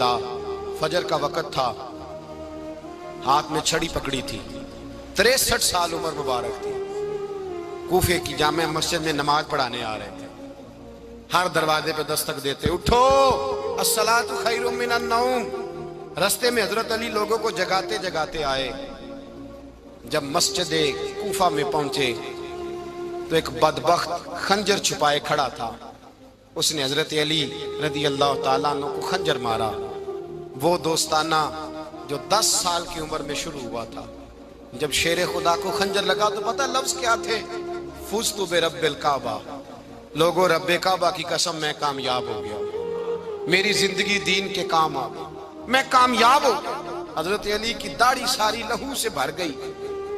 خدا، فجر کا وقت تھا، ہاتھ میں چھڑی پکڑی تھی، 63 سال عمر مبارک تھی، کوفے کی جامع مسجد میں نماز پڑھانے آ رہے تھے۔ ہر دروازے پہ دستک دیتے، اٹھو الصلاۃ خیر من النوم۔ رستے میں حضرت علی لوگوں کو جگاتے جگاتے آئے۔ جب مسجد کوفہ میں پہنچے تو ایک بدبخت خنجر چھپائے کھڑا تھا، اس نے حضرت علی رضی اللہ تعالیٰ عنہ کو خنجر مارا۔ وہ دوستانہ جو 10 سال کی عمر میں شروع ہوا تھا، جب شیر خدا کو خنجر لگا تو پتہ لفظ کیا تھے؟ فزت برب الکعبہ، لوگوں رب کعبہ کی قسم میں کامیاب ہو گیا، میری زندگی دین کے کام آ گئی، میں کامیاب ہو گیا۔ حضرت علی کی داڑھی ساری لہو سے بھر گئی۔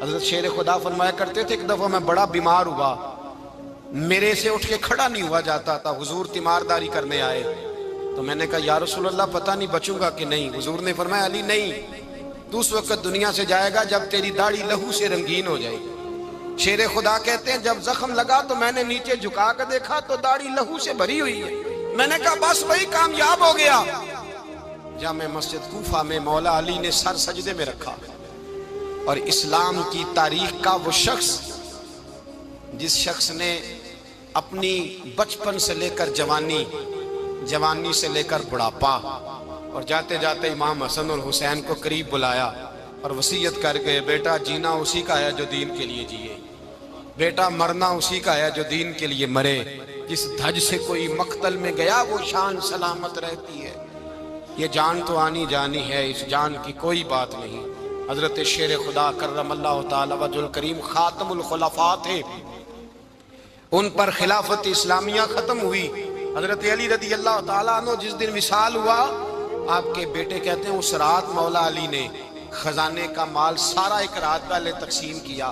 حضرت شیر خدا فرمایا کرتے تھے، ایک دفعہ میں بڑا بیمار ہوا، میرے سے اٹھ کے کھڑا نہیں ہوا جاتا تھا، حضور تیمارداری کرنے آئے تو میں نے کہا یا رسول اللہ پتہ نہیں بچوں گا کہ نہیں۔ حضور نے فرمایا علی نہیں، تو اس وقت دنیا سے جائے گا جب تیری داڑھی لہو سے رنگین ہو جائے گی۔ شیر خدا کہتے ہیں جب زخم لگا تو میں نے نیچے جھکا کر دیکھا تو داڑھی لہو سے بھری ہوئی ہے، میں نے کہا بس وہی کامیاب ہو گیا۔ جامع مسجد کوفہ میں مولا علی نے سر سجدے میں رکھا، اور اسلام کی تاریخ کا وہ شخص جس شخص نے اپنی بچپن سے لے کر جوانی، جوانی سے لے کر بڑھاپا، اور جاتے جاتے امام حسن اور حسین کو قریب بلایا اور وصیت کر کے بیٹا جینا اسی کا ہے جو دین کے لیے جیے، بیٹا مرنا اسی کا ہے جو دین کے لیے مرے، جس دھج سے کوئی مقتل میں گیا وہ شان سلامت رہتی ہے، یہ جان تو آنی جانی ہے، اس جان کی کوئی بات نہیں۔ حضرت شیر خدا کرم اللہ تعالی وجہ الکریم خاتم الخلفاء تھے، ان پر خلافت اسلامیہ ختم ہوئی۔ حضرت علی رضی اللہ تعالیٰ عنہ جس دن وصال ہوا، آپ کے بیٹے کہتے ہیں اس رات مولا علی نے خزانے کا مال سارا ایک رات پہلے تقسیم کیا،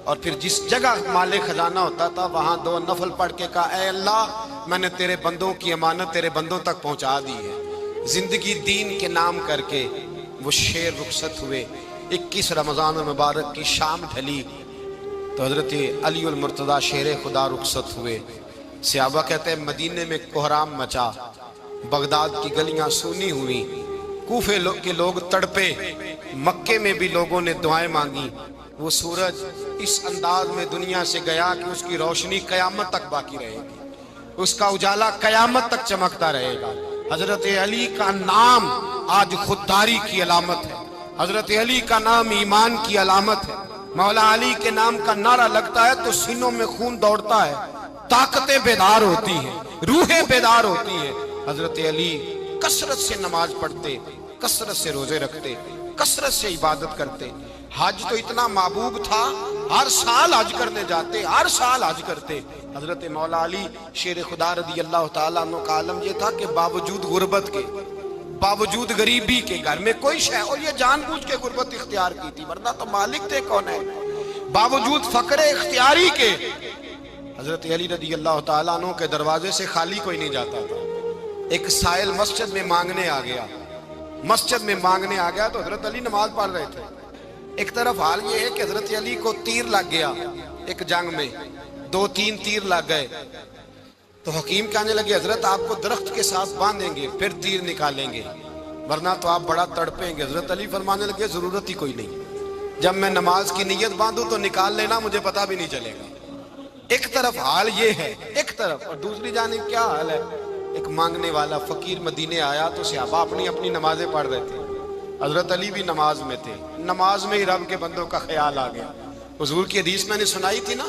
اور پھر جس جگہ مال خزانہ ہوتا تھا وہاں 2 نفل پڑھ کے کہا اے اللہ میں نے تیرے بندوں کی امانت تیرے بندوں تک پہنچا دی ہے۔ زندگی دین کے نام کر کے وہ شیر رخصت ہوئے۔ 21 رمضان المبارک کی شام ڈھلی تو حضرت علی المرتضیٰ شیر خدا رخصت ہوئے۔ صحابہ کہتے ہیں مدینے میں کوہرام مچا، بغداد کی گلیاں سونی ہوئی، کوفے کے لوگ تڑپے، مکے میں بھی لوگوں نے دعائیں مانگی۔ وہ سورج اس انداز میں دنیا سے گیا کہ اس کی روشنی قیامت تک باقی رہے گی، اس کا اجالا قیامت تک چمکتا رہے گا۔ حضرت علی کا نام آج خودداری کی علامت ہے، حضرت علی کا نام ایمان کی علامت ہے۔ مولا علی کے نام کا نعرہ لگتا ہے تو سینوں میں خون دوڑتا ہے، طاقتیں بیدار ہوتی ہیں، روحیں بیدار ہوتی ہیں۔ حضرت علی کثرت سے نماز پڑھتے، کثرت سے روزے رکھتے، کثرت سے عبادت کرتے۔ حج تو اتنا محبوب تھا، ہر سال حج کرنے جاتے، ہر سال حج کرتے۔ حضرت مولا علی شیر خدا رضی اللہ تعالیٰ عنہ کا عالم یہ تھا کہ باوجود غربت کے، باوجود غریبی کے، گھر میں کوئی شے، اور یہ جان بوجھ کے غربت اختیار کی تھی ورنہ تو مالک تھے کون ہے، باوجود فقر اختیاری کے حضرت علی رضی اللہ تعالیٰ عنہ کے دروازے سے خالی کوئی نہیں جاتا تھا۔ ایک سائل مسجد میں مانگنے آ گیا، مسجد میں مانگنے آ گیا تو حضرت علی نماز پڑھ رہے تھے۔ ایک طرف حال یہ ہے کہ حضرت علی کو تیر لگ گیا، ایک جنگ میں 2-3 تیر لگ گئے تو حکیم کہنے لگے حضرت آپ کو درخت کے ساتھ باندھیں گے پھر تیر نکالیں گے ورنہ تو آپ بڑا تڑپیں گے۔ حضرت علی فرمانے لگے ضرورت ہی کوئی نہیں، جب میں نماز کی نیت باندھوں تو نکال لینا، مجھے پتہ بھی نہیں چلے گا۔ ایک طرف حال یہ ہے، ایک طرف، اور دوسری جانب کیا حال ہے؟ ایک مانگنے والا فقیر مدینے آیا تو صحابہ اپنی اپنی نمازیں پڑھ رہے تھے، حضرت علی بھی نماز میں تھے، نماز میں ہی رب کے بندوں کا خیال آ گیا۔ حضور کی حدیث میں نے سنائی تھی نا،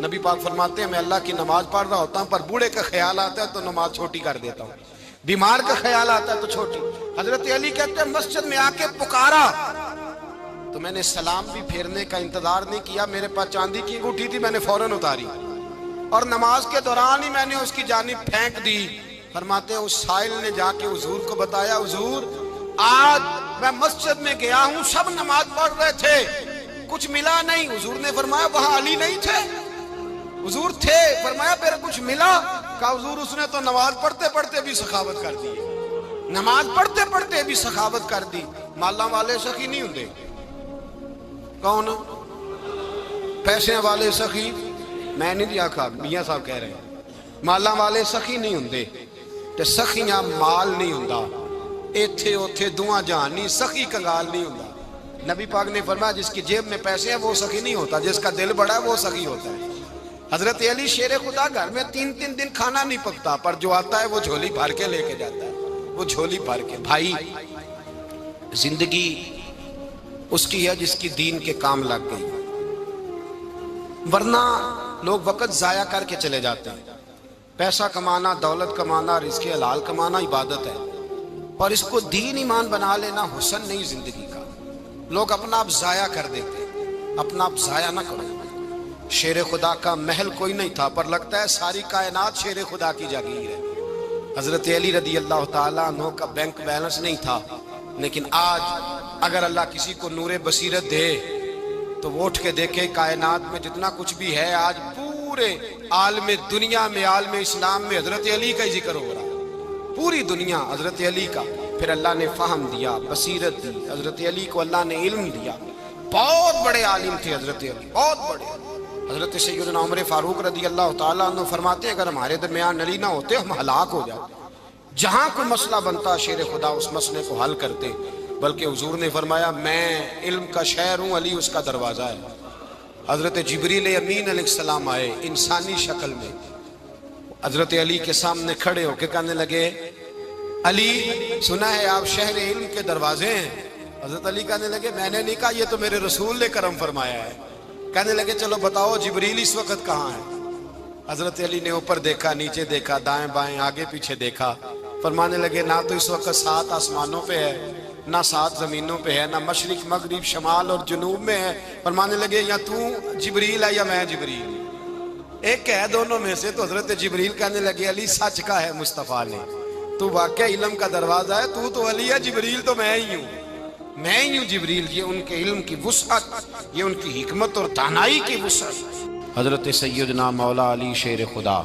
نبی پاک فرماتے ہیں میں اللہ کی نماز پڑھ رہا ہوتا ہوں پر بوڑھے کا خیال آتا ہے تو نماز چھوٹی کر دیتا ہوں، بیمار کا خیال آتا ہے تو چھوٹی۔ حضرت علی کہتے ہیں مسجد میں آ کے پکارا تو میں نے سلام بھی پھیرنے کا انتظار نہیں کیا، میرے پاس چاندی کی انگوٹھی تھی، میں نے فوراً اتاری اور نماز کے دوران ہی میں نے اس کی جانب پھینک دی۔ فرماتے ہیں اس سائل نے جا کے حضور کو بتایا حضور آج میں مسجد میں گیا ہوں، سب نماز پڑھ رہے تھے، کچھ ملا نہیں۔ حضور نے فرمایا وہاں علی نہیں تھے؟ حضور تھے۔ فرمایا پھر کچھ ملا؟ کہا حضور اس نے تو نماز پڑھتے پڑھتے بھی سخاوت کر دی، نماز پڑھتے پڑھتے بھی سخاوت کر دی۔ مالاں والے سخی نہیں ہوندے؟ کون؟ پیسے والے سخی؟ میں نہیں دیا کھا، میاں صاحب کہہ رہے ہیں مالاں والے سخی نہیں ہوندے، تے سخیاں مال نہیں ہوندا، ایتھے اوتھے دعا جہان نہیں، سخی کنگال نہیں ہوتا۔ نبی پاک نے فرمایا جس کی جیب میں پیسے ہیں وہ سخی نہیں ہوتا، جس کا دل بڑا ہے وہ سخی ہوتا ہے۔ حضرت علی شیر خدا گھر میں 3 دن کھانا نہیں پکتا، پر جو آتا ہے وہ جھولی بھر کے لے کے جاتا ہے، وہ جھولی بھر کے۔ بھائی زندگی اس کی ہے جس کی دین کے کام لگ گئی، ورنہ لوگ وقت ضائع کر کے چلے جاتے ہیں۔ پیسہ کمانا، دولت کمانا، رزق حلال کمانا عبادت ہے، اور اس کو دین ایمان بنا لینا حسن نہیں زندگی کا۔ لوگ اپنا آپ ضائع کر دیتے ہیں، اپنا آپ ضائع نہ کرو۔ شیر خدا کا محل کوئی نہیں تھا، پر لگتا ہے ساری کائنات شیر خدا کی جاگیر ہے۔ حضرت علی رضی اللہ تعالیٰ عنہ کا بینک بیلنس نہیں تھا، لیکن آج اگر اللہ کسی کو نور بصیرت دے تو وہ اٹھ کے دیکھے کائنات میں جتنا کچھ بھی ہے، آج پورے عالم دنیا میں، عالم اسلام میں حضرت علی کا ہی ذکر ہو رہا ہے، پوری دنیا حضرت علی کا۔ پھر اللہ نے فہم دیا، بصیرت دی، حضرت علی کو اللہ نے علم دیا۔ بہت بڑے عالم تھے حضرت علی، بہت بڑے۔ حضرت سیدنا عمر فاروق رضی اللہ تعالیٰ عنہ فرماتے ہیں اگر ہمارے درمیان علی نہ ہوتے ہم ہلاک ہو جاتے، جہاں کوئی مسئلہ بنتا شیر خدا اس مسئلے کو حل کرتے۔ بلکہ حضور نے فرمایا میں علم کا شہر ہوں، علی اس کا دروازہ ہے۔ حضرت جبریل امین علیہ السلام آئے انسانی شکل میں، حضرت علی کے سامنے کھڑے ہو کے کہنے لگے علی سنا ہے آپ شہر علم کے دروازے ہیں۔ حضرت علی کہنے لگے میں نے نہیں کہا، یہ تو میرے رسول نے کرم فرمایا ہے۔ کہنے لگے چلو بتاؤ جبریل اس وقت کہاں ہے؟ حضرت علی نے اوپر دیکھا، نیچے دیکھا، دائیں بائیں، آگے پیچھے دیکھا، فرمانے لگے نہ تو اس وقت 7 آسمانوں پہ ہے، نہ 7 زمینوں پہ ہے، نہ مشرق مغرب شمال اور جنوب میں ہے۔ فرمانے لگے یا تو جبریل ہے یا میں جبریل، ایک ہے دونوں میں سے۔ تو حضرت جبریل کہنے لگے علی سچ کا ہے مصطفیٰ نے، تو واقعہ علم کا دروازہ ہے، تو علی ہے، جبریل تو میں ہی ہوں، میں ہی ہوں جبریل۔ یہ ان کے علم کی وسعت، یہ ان کی حکمت اور دانائی کی وسعت۔ حضرت سیدنا مولا علی شیر خدا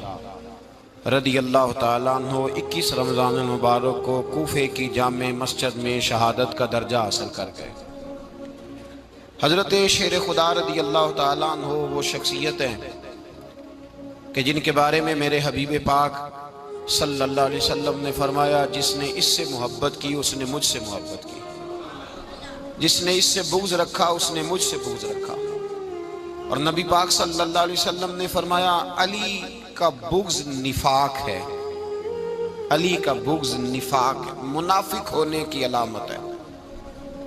رضی اللہ تعالیٰ عنہ 21 رمضان المبارک کو کوفے کی جامع مسجد میں شہادت کا درجہ حاصل کر گئے۔ حضرت شیر خدا رضی اللہ تعالیٰ عنہ وہ شخصیت ہیں کہ جن کے بارے میں میرے حبیب پاک صلی اللہ علیہ وسلم نے فرمایا جس نے اس سے محبت کی اس نے مجھ سے محبت کی، جس نے اس سے بغض رکھا اس نے مجھ سے بغض رکھا۔ اور نبی پاک صلی اللہ علیہ وسلم نے فرمایا علی کا بغض نفاق ہے، علی کا بغض نفاق ہے، منافق ہونے کی علامت ہے۔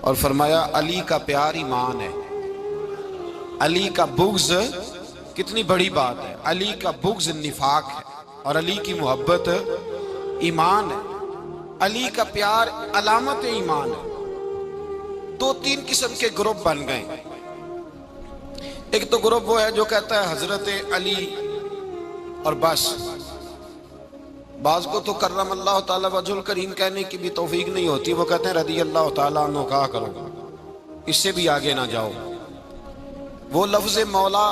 اور فرمایا علی کا پیار ایمان ہے، علی کا بغض کتنی بڑی بات ہے، علی کا بغض نفاق ہے اور علی کی محبت ایمان ہے، علی کا پیار علامت ایمان ہے۔ 2-3 قسم کے گروپ بن گئے۔ ایک تو گروپ وہ ہے جو کہتا ہے حضرت علی اور بس، بعض کو تو کرم اللہ تعالیٰ وجہ الکریم کہنے کی بھی توفیق نہیں ہوتی، وہ کہتے ہیں رضی اللہ تعالیٰ عنہ کہا کرو، اس سے بھی آگے نہ جاؤ۔ وہ لفظ مولا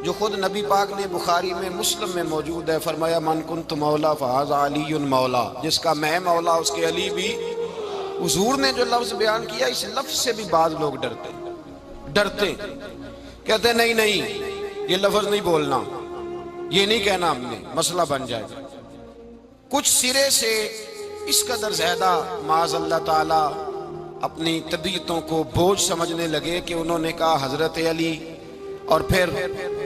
جو خود نبی پاک نے بخاری میں مسلم میں موجود ہے، فرمایا من کنت مولا فہذا علی مولا، جس کا میں مولا اس کے علی بھی۔ حضور نے جو لفظ بیان کیا اس لفظ سے بھی بعض لوگ ڈرتے کہتے ہیں نہیں یہ لفظ نہیں بولنا، یہ نہیں کہنا، ہم نے مسئلہ بن جائے گا۔ کچھ سرے سے اس قدر زیادہ معاذ اللہ تعالی اپنی طبیعتوں کو بوجھ سمجھنے لگے کہ انہوں نے کہا حضرت علی، اور پھر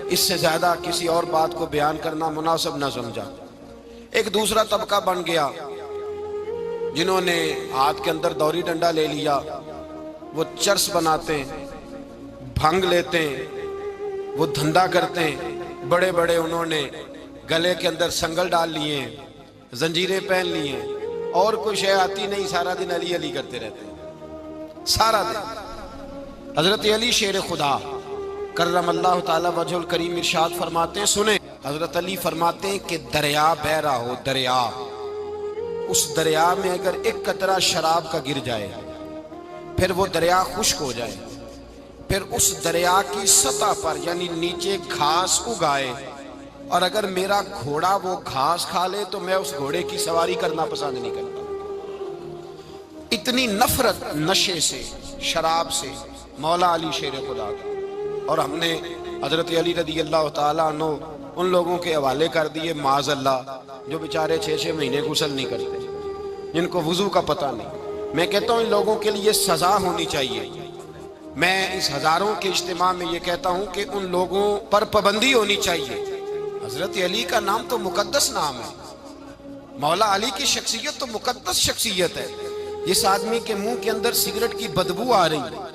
اس سے زیادہ کسی اور بات کو بیان کرنا مناسب نہ سمجھا۔ ایک دوسرا طبقہ بن گیا جنہوں نے ہاتھ کے اندر دوری ڈنڈا لے لیا، وہ چرس بناتے ہیں، بھنگ لیتے ہیں، وہ دھندا کرتے ہیں، بڑے بڑے انہوں نے گلے کے اندر سنگل ڈال لیے ہیں، زنجیریں پہن لی ہیں، اور کوئی شے آتی نہیں، سارا دن علی علی کرتے رہتے ہیں سارا دن۔ حضرت علی شیر خدا کرم اللہ تعالی وجہ الکریم ارشاد فرماتے ہیں، سنیں، حضرت علی فرماتے ہیں کہ دریا بہ رہا ہو، دریا، اس دریا میں اگر ایک قطرہ شراب کا گر جائے، پھر وہ دریا خشک ہو جائے، پھر اس دریا کی سطح پر یعنی نیچے گھاس اگائے، اور اگر میرا گھوڑا وہ گھاس کھا لے تو میں اس گھوڑے کی سواری کرنا پسند نہیں کرتا۔ اتنی نفرت نشے سے، شراب سے مولا علی شیر خدا کا۔ اور ہم نے حضرت علی رضی اللہ تعالیٰ عنہ ان لوگوں کے حوالے کر دیے معاذ اللہ جو بیچارے 6 مہینے غسل نہیں کرتے، جن کو وضو کا پتہ نہیں. میں کہتا ہوں ان لوگوں کے لیے سزا ہونی چاہیے. میں اس ہزاروں کے اجتماع میں یہ کہتا ہوں کہ ان لوگوں پر پابندی ہونی چاہیے. حضرت علی کا نام تو مقدس نام ہے. مولا علی کی شخصیت تو مقدس شخصیت ہے. جس آدمی کے منہ کے اندر سگریٹ کی بدبو آ رہی ہے،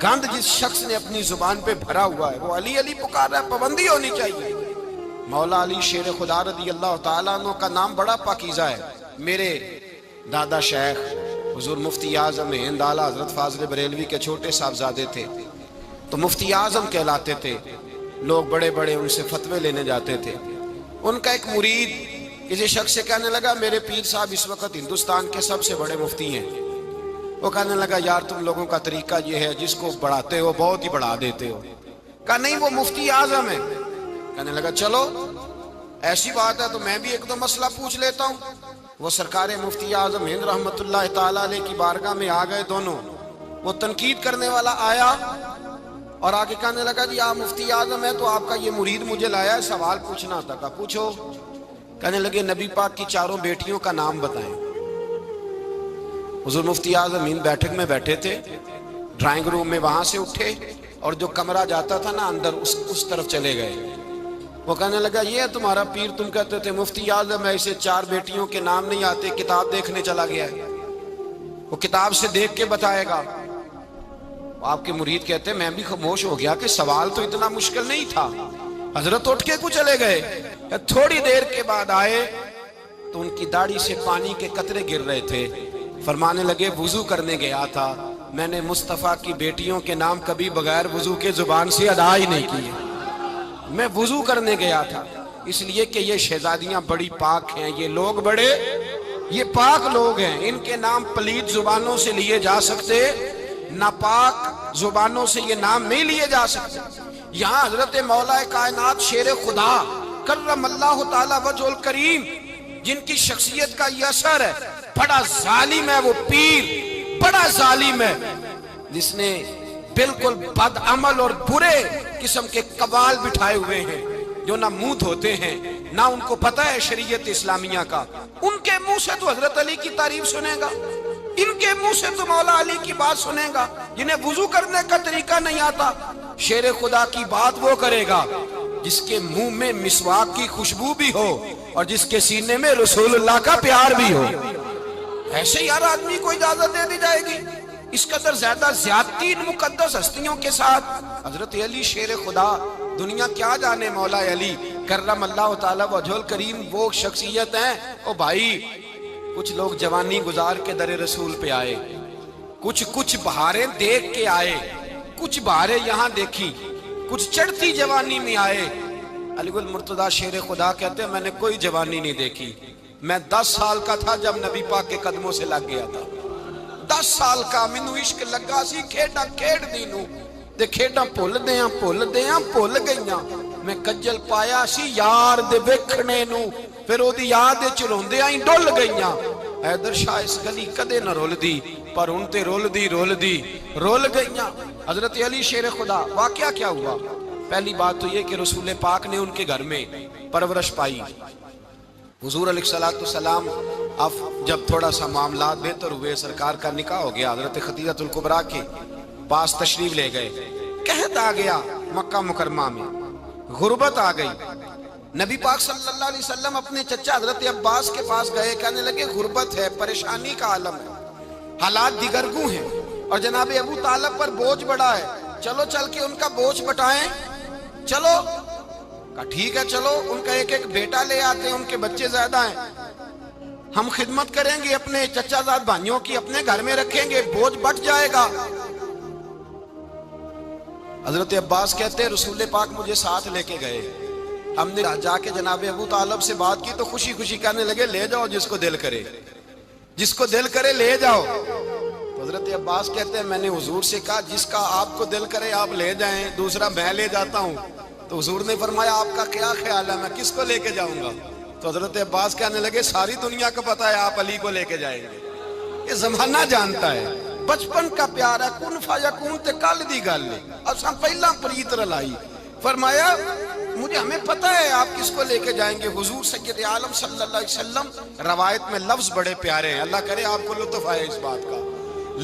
گند جس شخص نے اپنی زبان پہ بھرا ہوا ہے، وہ علی علی پکار رہا ہے. پابندی ہونی چاہیے. مولا علی شیر خدا رضی اللہ تعالیٰ عنہ کا نام بڑا پاکیزہ ہے. میرے دادا شیخ حضور مفتی اعظم ہند اعلیٰ حضرت فاضل بریلوی کے چھوٹے صاحبزادے تھے، تو مفتی اعظم کہلاتے تھے. لوگ بڑے بڑے ان سے فتوے لینے جاتے تھے. ان کا ایک مرید کسی شخص سے کہنے لگا میرے پیر صاحب اس وقت ہندوستان کے سب سے بڑے مفتی ہیں. وہ کہنے لگا یار تم لوگوں کا طریقہ یہ ہے جس کو بڑھاتے ہو بہت ہی بڑھا دیتے ہو. کہا نہیں وہ مفتی اعظم ہے. کہنے لگا چلو ایسی بات ہے تو میں بھی ایک دو مسئلہ پوچھ لیتا ہوں. وہ سرکار مفتی اعظم ہند رحمت اللہ تعالیٰ علیہ کی بارگاہ میں آ گئے دونوں. وہ تنقید کرنے والا آیا اور آگے کہنے لگا جی آپ مفتی اعظم ہے تو آپ کا یہ مرید مجھے لایا ہے سوال پوچھنا تھا. کہا پوچھو. کہنے لگے نبی پاک کی چاروں بیٹیوں کا نام بتائیں. حضور مفتی اعظم ہند بیٹھک میں بیٹھے تھے، ڈرائنگ روم میں وہاں سے اٹھے اور جو کمرہ جاتا تھا نا اندر اس طرف چلے گئے. وہ کہنے لگا یہ ہے تمہارا پیر، تم کہتے تھے مفتی اعظم ہے اسے چار بیٹیوں کے نام نہیں آتے، کتاب دیکھنے چلا گیا ہے، وہ کتاب سے دیکھ کے بتائے گا. آپ کے مرید کہتے میں بھی خاموش ہو گیا کہ سوال تو اتنا مشکل نہیں تھا. حضرت اٹھ کے کچھ چلے گئے. تھوڑی دیر کے بعد آئے تو ان کی داڑھی سے پانی کے قطرے گر رہے تھے. فرمانے لگے وضو کرنے گیا تھا، میں نے مصطفیٰ کی بیٹیوں کے نام کبھی بغیر وضو کے زبان سے ادا ہی نہیں کیے. میں وضو کرنے گیا تھا اس لیے کہ یہ شہزادیاں بڑی پاک ہیں، یہ لوگ بڑے یہ پاک لوگ ہیں، ان کے نام پلیت زبانوں سے لیے جا سکتے، ناپاک زبانوں سے یہ نام نہیں لیے جا سکتے. یہاں حضرت مولا کائنات شیر خدا کرم اللہ تعالی وجہ الکریم جن کی شخصیت کا یہ اثر ہے، بڑا ظالم ہے وہ پیر، بڑا ظالم ہے جس نے بالکل بد عمل اور برے قسم کے قبال بٹھائے ہوئے ہیں جو نہ منہ دھوتے ہیں نہ ان کو پتہ ہے شریعت اسلامیہ کا. ان کے منہ سے تو حضرت علی کی تعریف سنے گا، ان کے منہ سے تو مولا علی کی بات سنے گا. جنہیں وضو کرنے کا طریقہ نہیں آتا، شیر خدا کی بات وہ کرے گا جس کے منہ میں مسواک کی خوشبو بھی ہو اور جس کے سینے میں رسول اللہ کا پیار بھی ہو. ایسے یار آدمی کو اجازت دے دی جائے گی؟ اس قدر زیادہ زیادتی ان مقدس ہستیوں کے ساتھ. حضرت علی شیر خدا، دنیا کیا جانے مولا علی کرم اللہ تعالی وجہ الکریم وہ شخصیت ہیں. او بھائی کچھ لوگ جوانی گزار کے در رسول پہ آئے، کچھ بہاریں دیکھ کے آئے، کچھ بہاریں یہاں دیکھی، کچھ چڑھتی جوانی میں آئے. علی گل مرتضیٰ شیر خدا کہتے ہیں میں نے کوئی جوانی نہیں دیکھی. میں 10 سال کا تھا جب نبی پاک کے قدموں سے لگ گیا تھا. 10 سال کا مینوں عشق لگا سی، کھیڈاں کھیڈ دی نوں تے کھیڈاں بھول گئیاں. میں کجل پایا سی یار دے ویکھنے نوں، پھر او دی یاد وچ روندیاں ہی ڈل گئیاں. حیدر شاہ اس گلی کدے نہ رول دی پر ان تے رول گئیاں. حضرت علی شیر خدا واقعہ کیا ہوا؟ پہلی بات تو یہ کہ رسول پاک نے ان کے گھر میں پرورش پائی. حضور علیہ السلام اب جب تھوڑا سا معاملات بہتر ہوئے، سرکار کا نکاح ہو گیا، حضرت خدیجہ الکبریٰ کے پاس تشریف لے گئے. قحط آ گیا مکہ مکرمہ میں، غربت آ گئی. نبی پاک صلی اللہ علیہ وسلم اپنے چچا حضرت عباس کے پاس گئے، کہنے لگے غربت ہے، پریشانی کا عالم ہے، حالات دیگرگوں ہیں اور جناب ابو طالب پر بوجھ بڑا ہے، چلو چل کے ان کا بوجھ بٹائیں. چلو کہا ٹھیک ہے چلو، ان کا ایک بیٹا لے آتے ہیں، ان کے بچے زیادہ ہیں، ہم خدمت کریں گے اپنے چچا زاد بھائیوں کی، اپنے گھر میں رکھیں گے، بوجھ بٹ جائے گا. حضرت عباس کہتے ہیں رسول پاک مجھے ساتھ لے کے گئے. ہم نے جا کے جناب ابو طالب سے بات کی تو خوشی خوشی کہنے لگے لے جاؤ جس کو دل کرے لے جاؤ. حضرت عباس کہتے ہیں میں نے حضور سے کہا جس کا آپ کو دل کرے آپ لے جائیں، دوسرا میں لے جاتا ہوں. تو حضور نے فرمایا آپ کا کیا خیال ہے میں کس کو لے کے جاؤں گا؟ تو حضرت عباس کہنے لگے ساری دنیا کو پتا ہے آپ علی کو لے کے جائیں گے، یہ زمانہ جانتا ہے، بچپن کا پیار ہے، کن فیکون تے کل دی گل ہے. اب پہلا پریت رلائی. فرمایا مجھے ہمیں پتہ ہے آپ کس کو لے کے جائیں گے. حضور سید عالم صلی اللہ علیہ وسلم. روایت میں لفظ بڑے پیارے ہیں, اللہ کرے آپ کو لطف آئے اس بات کا.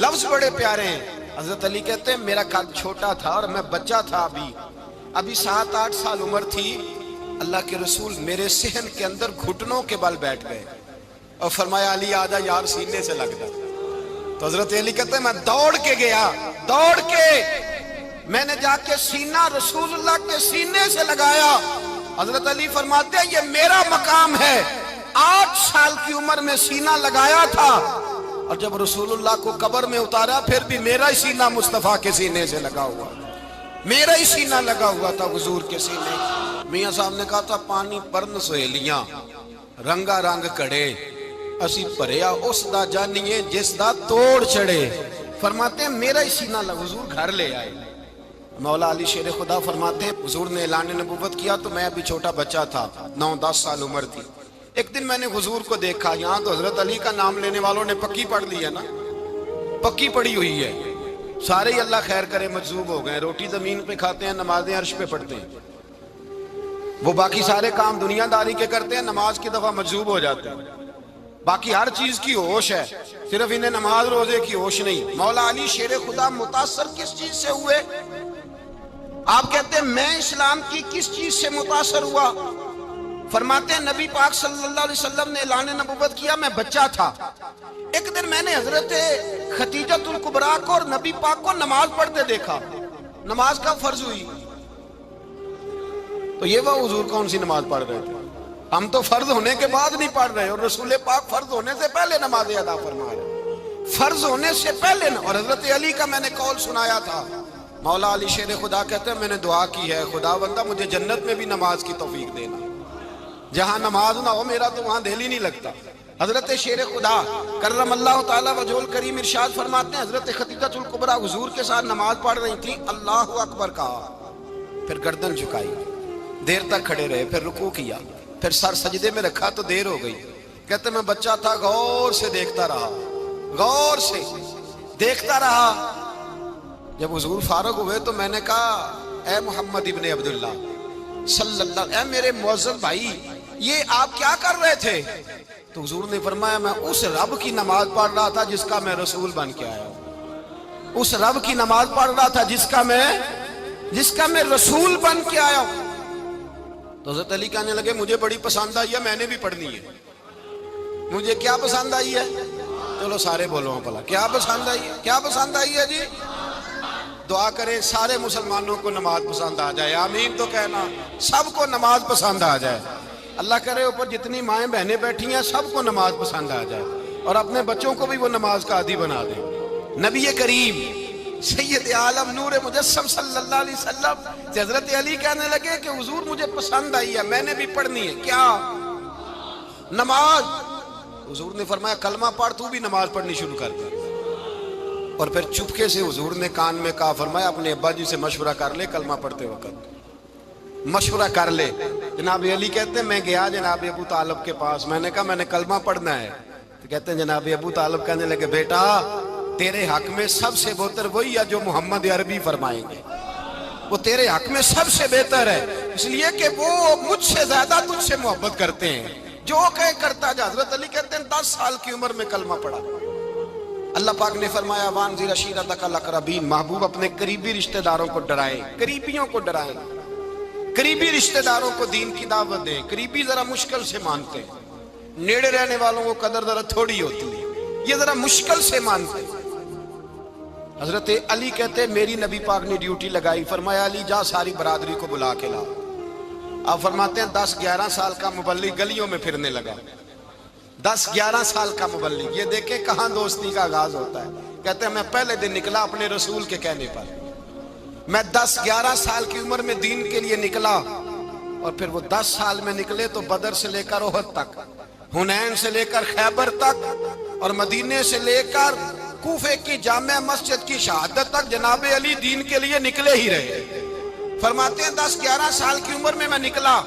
لفظ بڑے پیارے ہیں. حضرت علی کہتے ہیں میرا قد چھوٹا تھا اور میں بچہ تھا, ابھی 7-8 سال عمر تھی. اللہ کے رسول میرے صحن کے اندر گھٹنوں کے بل بیٹھ گئے اور فرمایا علی آجا یار سینے سے لگ جا. تو حضرت علی کہتے ہیں میں دوڑ کے گیا, دوڑ کے میں نے جا کے سینہ رسول اللہ کے سینے سے لگایا. حضرت علی فرماتے ہیں یہ میرا مقام ہے. 8 سال کی عمر میں سینہ لگایا تھا اور جب رسول اللہ کو قبر میں اتارا پھر بھی میرا ہی سینہ مصطفیٰ کے سینے سے لگا ہوا, میرا ہی سینہ لگا ہوا تھا حضور کے سینے. میاں صاحب نے کہا تھا پانی پرن سہیلیاں رنگا رنگ کڑے اسی پریا اس دا جانیے جس دا توڑ چڑے. فرماتے ہیں میرا ہی سینہ لگا. حضور گھر لے آئے. مولا علی شیر خدا فرماتے ہیں حضور نے اعلان نبوت کیا تو میں ابھی چھوٹا بچہ تھا, 9-10 سال عمر تھی. ایک دن میں نے حضور کو دیکھا. یہاں تو حضرت علی کا نام لینے والوں نے پکی پڑھ لی ہے نا, پکی پڑھی ہوئی ہے. سارے ہی اللہ خیر کرے مجذوب ہو گئے. روٹی زمین پہ کھاتے ہیں, نمازیں عرش پہ پڑھتے ہیں. وہ باقی سارے کام دنیا داری کے کرتے ہیں, نماز کی دفعہ مجذوب ہو جاتے ہیں. باقی ہر چیز کی ہوش ہے, صرف انہیں نماز روزے کی ہوش نہیں. مولا علی شیر خدا متاثر کس چیز سے ہوئے؟ آپ کہتے ہیں میں اسلام کی کس چیز سے متاثر ہوا؟ فرماتے ہیں نبی پاک صلی اللہ علیہ وسلم نے اعلان نبوت کیا, میں بچہ تھا. ایک دن میں نے حضرت خدیجۃ الکبریٰ کو اور نبی پاک کو نماز پڑھتے دیکھا. نماز کب فرض ہوئی؟ تو یہ وہ حضور کون سی نماز پڑھ رہے تھے؟ ہم تو فرض ہونے کے بعد نہیں پڑھ رہے, اور رسول پاک فرض ہونے سے پہلے نماز ادا فرما رہے, فرض ہونے سے پہلے. اور حضرت علی کا میں نے قول سنایا تھا. مولا علی شیر خدا کہتے ہیں میں نے دعا کی ہے خدا بندہ مجھے جنت میں بھی نماز کی توفیق دینا, جہاں نماز نہ ہو میرا تو وہاں دل ہی نہیں لگتا. حضرت شیر خدا کرم اللہ تعالیٰ وجہ الکریم ارشاد فرماتے ہیں حضرت خدیجۃ الکبریٰ حضور کے ساتھ نماز پڑھ رہی تھی. اللہ اکبر کہا, پھر گردن جھکائی, دیر تک کھڑے رہے, پھر رکوع کیا, پھر سر سجدے میں رکھا تو دیر ہو گئی. کہتے میں بچہ تھا, غور سے دیکھتا رہا, غور سے دیکھتا رہا. جب حضور فارغ ہوئے تو میں نے کہا اے محمد ابن عبداللہ صلی اللہ, اے میرے معزز بھائی یہ آپ کیا کر رہے تھے؟ تو حضور نے فرمایا میں اس رب کی نماز پڑھ رہا تھا جس کا میں رسول بن کے آیا ہوں. اس رب کی نماز پڑھ رہا تھا جس کا میں رسول بن کے آیا ہوں. تو حضرت علی کہنے لگے مجھے بڑی پسند آئی ہے, میں نے بھی پڑھنی ہے. مجھے کیا پسند آئی ہے؟ چلو سارے بولو پلا, کیا پسند آئی ہے؟ کیا پسند آئی ہے جی؟ دعا کریں سارے مسلمانوں کو نماز پسند آ جائے. آمین تو کہنا, سب کو نماز پسند آ جائے. اللہ کرے اوپر جتنی مائیں بہنیں بیٹھی ہیں سب کو نماز پسند آ جائے, اور اپنے بچوں کو بھی وہ نماز کا عادی بنا دیں. نبی کریم سید عالم نور مجسم صلی اللہ علیہ وسلم سے حضرت علی کہنے لگے کہ حضور مجھے پسند آئی ہے, میں نے بھی پڑھنی ہے. کیا؟ نماز. حضور نے فرمایا کلمہ پڑھ, تو بھی نماز پڑھنی شروع کر دے. اور پھر چپکے سے حضور نے کان میں کہا, فرمایا اپنے ابا جی سے مشورہ کر لے کلمہ پڑھتے وقت, مشورہ کر لے. جناب علی کہتے ہیں میں گیا جناب ابو طالب کے پاس, میں نے کہا میں نے کلمہ پڑھنا ہے. تو کہتے ہیں جناب ابو طالب کہنے لگے بیٹا تیرے حق میں سب سے بہتر وہی ہے جو محمد عربی فرمائیں گے, وہ تیرے حق میں سب سے بہتر ہے, اس لیے کہ وہ مجھ سے زیادہ تجھ سے محبت کرتے ہیں, جو کہے کرتا جا. حضرت علی کہتے ہیں 10 سال کی عمر میں کلمہ پڑھا. اللہ پاک نے فرمایا وانذر عشیرتک الاقربین, محبوب اپنے قریبی رشتہ داروں کو ڈرائیں, قریبیوں کو ڈرائیں, قریبی رشتہ داروں کو دین کی دعوت دیں. قریبی ذرا مشکل سے مانتے ہیں, نیڑے رہنے والوں کو قدر ذرا تھوڑی ہوتی ہے, یہ ذرا مشکل سے مانتے ہیں. حضرت علی کہتے ہیں میری نبی پاک نے ڈیوٹی لگائی, فرمایا علی جا ساری برادری کو بلا کے لا. آپ فرماتے ہیں 10-11 سال کا مبلغ گلیوں میں پھرنے لگا, 10-11 سال کا مبلغ. یہ دیکھیں کہاں دوستی کا آغاز ہوتا ہے. کہتے ہیں میں پہلے دن نکلا اپنے رسول کے کہنے پر, میں 10-11 سال کی عمر میں دین کے لیے نکلا, اور پھر وہ 10 سال میں نکلے تو بدر سے لے کر احد تک, حنین سے لے کر خیبر تک, اور مدینے سے لے کر کوفے کی جامع مسجد کی شہادت تک جناب علی دین کے لیے نکلے ہی رہے. فرماتے ہیں 10-11 سال کی عمر میں نکلا.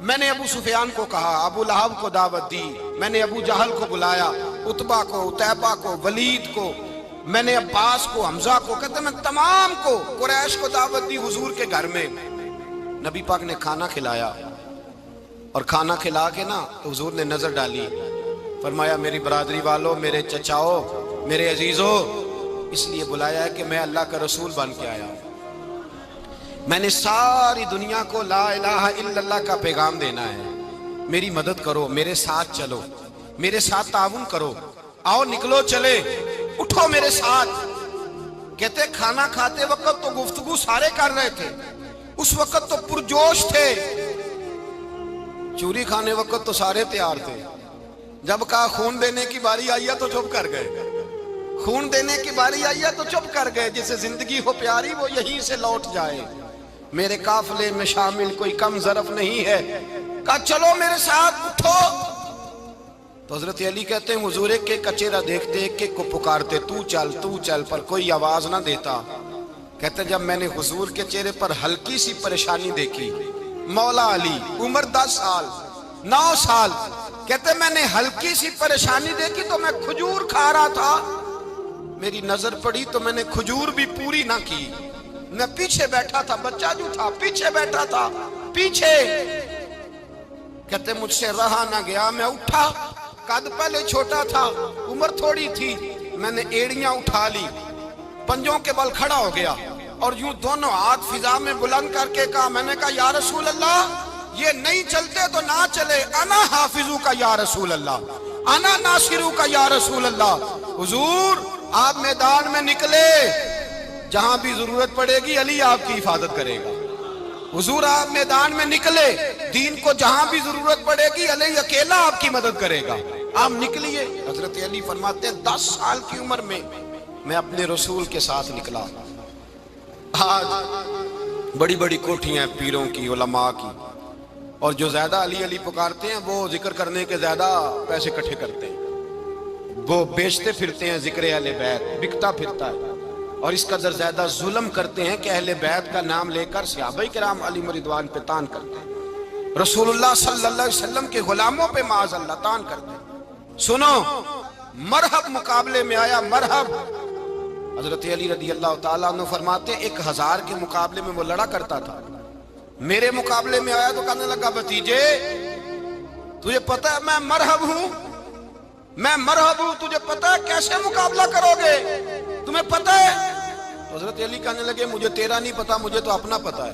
میں نے ابو سفیان کو کہا, ابو لہب کو دعوت دی, میں نے ابو جہل کو بلایا, عتبہ کو, عتیبہ کو, ولید کو, میں نے عباس کو, حمزہ کو, کہتے میں تمام کو, قریش کو دعوت دی حضور کے گھر میں. نبی پاک نے کھانا کھلایا اور کھانا کھلا کے نا تو حضور نے نظر ڈالی، فرمایا میری برادری والوں، میرے چچاؤ، میرے عزیزوں، اس لیے بلایا ہے کہ میں اللہ کا رسول بن کے آیا ہوں، میں نے ساری دنیا کو لا الہ الا اللہ کا پیغام دینا ہے، میری مدد کرو، میرے ساتھ چلو، میرے ساتھ تعاون کرو، آؤ نکلو چلے، اٹھو میرے ساتھ۔ کہتے کھانا کھاتے وقت تو گفتگو سارے کر رہے تھے، اس وقت تو پرجوش تھے، چوری کھانے وقت تو سارے تیار تھے، جب کہا خون دینے کی باری آئی ہے تو چپ کر گئے، خون دینے کی باری آئی ہے تو چپ کر گئے، جسے زندگی ہو پیاری وہ یہیں سے لوٹ جائے، میرے قافلے میں شامل کوئی کم ظرف نہیں ہے، کہا چلو میرے ساتھ اٹھو۔ تو حضرت علی کہتے ہیں حضور ایک ایک کا چہرہ دیکھتے ایک ایک کو پکارتے، تو چل، پر کوئی آواز نہ دیتا۔ کہتے جب میں نے حضور کے چہرے پر ہلکی سی پریشانی دیکھی، مولا علی عمر 10 سال 9 سال، کہتے میں نے ہلکی سی پریشانی دیکھی تو میں کھجور کھا رہا تھا، میری نظر پڑی تو میں نے کھجور بھی پوری نہ کی، میں پیچھے بیٹھا تھا، بچہ جو تھا پیچھے بیٹھا تھا، پیچھے۔ کہتے مجھ سے رہا نہ گیا، میں اٹھا، قد پہلے چھوٹا تھا، عمر تھوڑی تھی، میں نے ایڑیاں اٹھا لی، پنجوں کے بل کھڑا ہو گیا اور یوں دونوں ہاتھ فضا میں بلند کر کے کہا، میں نے کہا یا رسول اللہ یہ نہیں چلتے تو نہ چلے، انا حافظو کا یا رسول اللہ، انا ناصرو کا یا رسول اللہ۔ حضور آپ میدان میں نکلے، جہاں بھی ضرورت پڑے گی علی آپ کی حفاظت کرے گا، حضور آپ میدان میں نکلے، دین کو جہاں بھی ضرورت پڑے گی علی اکیلا آپ کی مدد کرے گا، آپ نکلیے۔ حضرت علی فرماتے ہیں 10 سال کی عمر میں میں اپنے رسول کے ساتھ نکلا۔ آج بڑی بڑی کوٹھیاں پیروں کی، علماء کی، اور جو زیادہ علی علی پکارتے ہیں وہ ذکر کرنے کے زیادہ پیسے اکٹھے کرتے ہیں، وہ بیچتے پھرتے ہیں ذکر اہل بیت، بکتا پھرتا ہے، اور اس قدر زیادہ ظلم کرتے ہیں کہ اہل بیت کا نام لے کر صحابہ کرام علی رضوان پہ تان کرتے ہیں، رسول اللہ صلی اللہ علیہ وسلم کے غلاموں پہ معاذ اللہ تان کرتے ہیں۔ سنو، مرحب مقابلے میں آیا، مرحب۔ حضرت علی رضی اللہ تعالیٰ عنہ فرماتے ہیں 1000 کے مقابلے میں وہ لڑا کرتا تھا، میرے مقابلے میں آیا تو کہنے لگا بھتیجے تجھے پتہ ہے میں مرحب ہوں، میں مرحب ہوں، تجھے پتہ ہے کیسے مقابلہ کرو گے، تمہیں پتہ ہے؟ تو حضرت علی کہنے لگے مجھے تیرا نہیں پتا، مجھے تو اپنا پتا ہے۔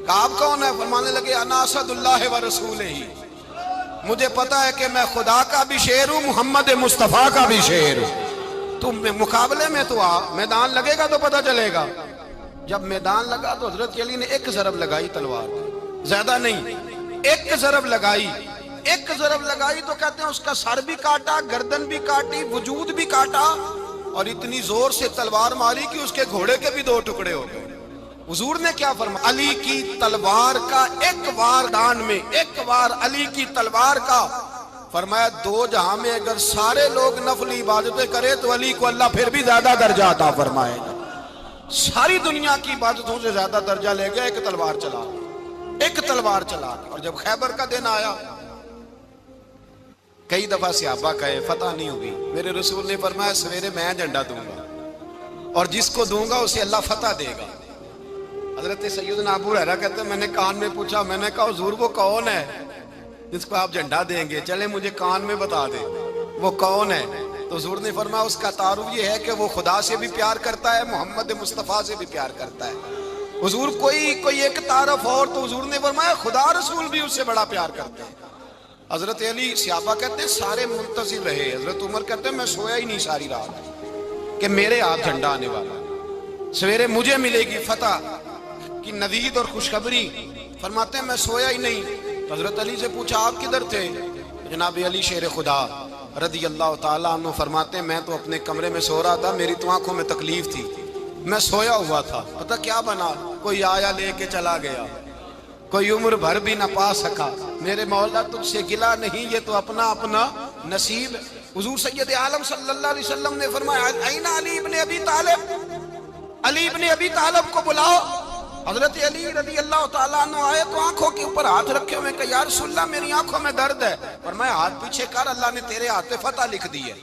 کہا آپ کون ہے؟ فرمانے لگے انا اسد اللہ و رسولہ، مجھے پتا ہے کہ میں خدا کا بھی شیر ہوں، محمد مصطفیٰ کا بھی شیر ہوں۔ تم مقابلے میں تو آ، میدان لگے گا تو پتا چلے گا۔ جب میدان لگا تو حضرت علی نے ایک ضرب لگائی تلوار، زیادہ نہیں، ایک ضرب لگائی، ایک ضرب لگائی تو کہتے ہیں اس کا سر بھی کاٹا، گردن بھی کاٹی، وجود بھی کاٹا، اور اتنی زور سے تلوار ماری کہ اس کے گھوڑے کے بھی 2 ٹکڑے ہو گئے۔ حضور نے کیا فرمایا؟ علی کی تلوار کا ایک وار دان میں، ایک وار علی کی تلوار کا، فرمایا 2 جہاں میں اگر سارے لوگ نفل عبادتیں کرے تو علی کو اللہ پھر بھی زیادہ درجہ عطا فرمائے گا، ساری دنیا کی عبادتوں سے زیادہ درجہ لے گیا ایک تلوار چلا، ایک تلوار چلا۔ اور جب خیبر کا دن آیا، کئی دفعہ صحابہ کہے فتح نہیں ہوگی، میرے رسول نے فرمایا سویرے میں جھنڈا دوں گا اور جس کو دوں گا اسے اللہ فتح دے گا۔ حضرت سیدنا ابو ہریرہ کہتے ہیں میں نے کان میں پوچھا، میں نے کہا حضور وہ کون ہے جس کو آپ جھنڈا دیں گے؟ چلے مجھے کان میں بتا دیں وہ کون ہے۔ تو حضور نے فرمایا اس کا تعارف یہ ہے کہ وہ خدا سے بھی پیار کرتا ہے، محمد مصطفیٰ سے بھی پیار کرتا ہے۔ حضور کوئی ایک تعارف اور، تو حضور نے فرمایا خدا رسول بھی اس سے بڑا پیار کرتے ہیں۔ حضرت علی صحابہ کہتے ہیں سارے منتظر رہے، حضرت عمر کہتے ہیں میں سویا ہی نہیں ساری رات کہ میرے ہاتھ جھنڈا آنے والا، سویرے مجھے ملے گی فتح کی نوید اور خوشخبری۔ فرماتے ہیں میں سویا ہی نہیں۔ تو حضرت علی سے پوچھا آپ کدھر تھے؟ جناب علی شیر خدا رضی اللہ تعالیٰ عنہ فرماتے ہیں میں تو اپنے کمرے میں سو رہا تھا، میری تو آنکھوں میں تکلیف تھی، میں سویا ہوا تھا، پتہ کیا بنا، کوئی آیا لے کے چلا گیا، کوئی عمر بھر بھی نہ پا سکا، میرے مولا تجھ سے گلا نہیں، یہ تو اپنا اپنا نصیب۔ حضور سید عالم صلی اللہ علیہ وسلم نے فرمایا این علی ابن ابی طالب، علی ابن ابی طالب کو بلاؤ۔ حضرت علی رضی اللہ تعالیٰ عنہ آئے تو آنکھوں کے اوپر ہاتھ رکھے ہوئے کہ یا رسول اللہ میری آنکھوں میں درد ہے۔ فرمایا ہاتھ پیچھے کر، اللہ نے تیرے ہاتھ پہ فتح لکھ دی ہے،